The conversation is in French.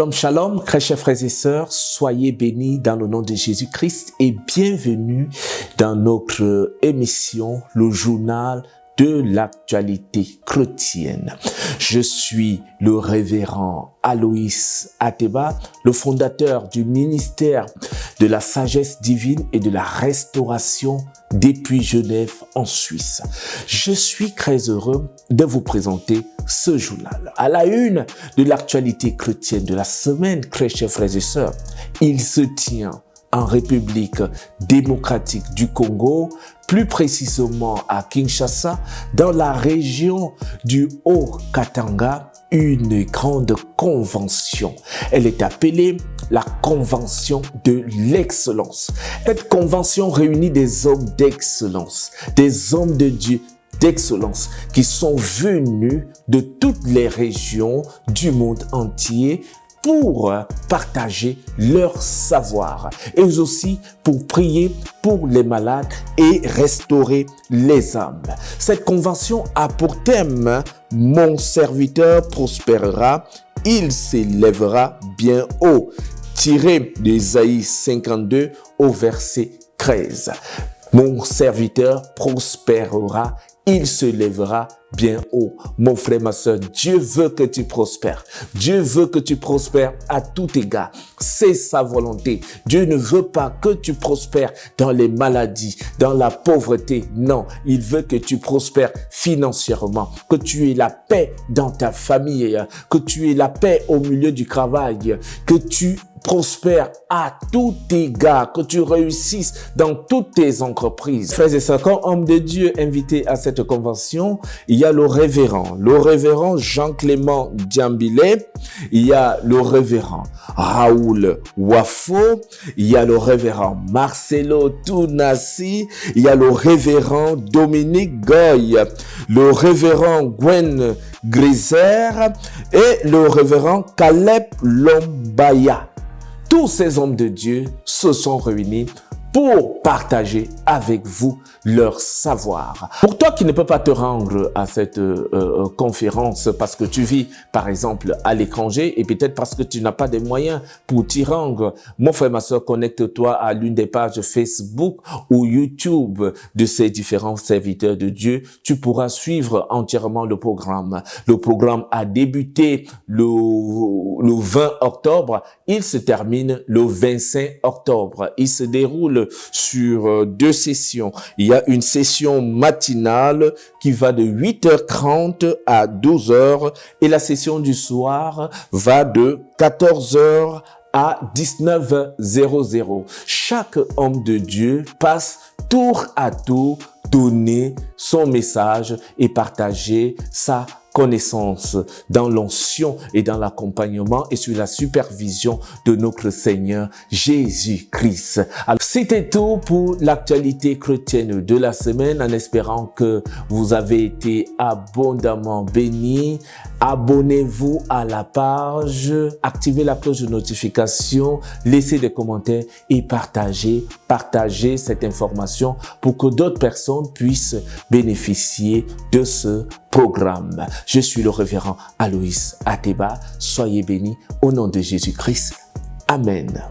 Shalom, shalom, très chers frères et sœurs, soyez bénis dans le nom de Jésus-Christ et bienvenue dans notre émission, le journal de l'actualité chrétienne. Je suis le révérend Aloïs Ateba, le fondateur du ministère de la sagesse divine et de la restauration depuis Genève en Suisse. Je suis très heureux de vous présenter ce journal. À la une de l'actualité chrétienne de la semaine, très chers frères et sœurs, il se tient en République démocratique du Congo, plus précisément à Kinshasa, dans la région du Haut-Katanga, une grande convention. Elle est appelée la Convention de l'excellence. Cette convention réunit des hommes d'excellence, des hommes de Dieu d'excellence qui sont venus de toutes les régions du monde entier pour partager leur savoir et aussi pour prier pour les malades et restaurer les âmes. Cette convention a pour thème « Mon serviteur prospérera, il s'élèvera bien haut », tiré d'Ésaïe 52 au verset 13. « Mon serviteur prospérera, il se lèvera bien haut. » Mon frère, ma soeur, Dieu veut que tu prospères. Dieu veut que tu prospères à tout égard. C'est sa volonté. Dieu ne veut pas que tu prospères dans les maladies, dans la pauvreté. Non, il veut que tu prospères financièrement, que tu aies la paix dans ta famille, que tu aies la paix au milieu du travail, que tu prospère à tout égard, que tu réussisses dans toutes tes entreprises. Frères et sœurs, comme homme de Dieu invité à cette convention, il y a le révérend Jean-Clément Diambilé, il y a le révérend Raoul Wafo, il y a le révérend Marcelo Tounassi, il y a le révérend Dominique Goy, le révérend Gwen Griser et le révérend Caleb Lombaya. Tous ces hommes de Dieu se sont réunis pour partager avec vous leur savoir. Pour toi qui ne peux pas te rendre à cette conférence parce que tu vis par exemple à l'étranger et peut-être parce que tu n'as pas de moyens pour t'y rendre, mon frère, ma soeur, connecte-toi à l'une des pages Facebook ou YouTube de ces différents serviteurs de Dieu. Tu pourras suivre entièrement le programme. Le programme a débuté le 20 octobre. Il se termine le 25 octobre. Il se déroule sur 2 sessions. Il y a une session matinale qui va de 8h30 à 12h et la session du soir va de 14h à 19h00. Chaque homme de Dieu passe tour à tour donner son message et partager sa connaissance dans l'onction et dans l'accompagnement et sur la supervision de notre Seigneur Jésus-Christ. Alors, c'était tout pour l'actualité chrétienne de la semaine, en espérant que vous avez été abondamment bénis. Abonnez-vous à la page, activez la cloche de notification, laissez des commentaires et partagez cette information pour que d'autres personnes puissent bénéficier de ce programme. Je suis le révérend Aloïs Ateba. Soyez bénis au nom de Jésus-Christ. Amen.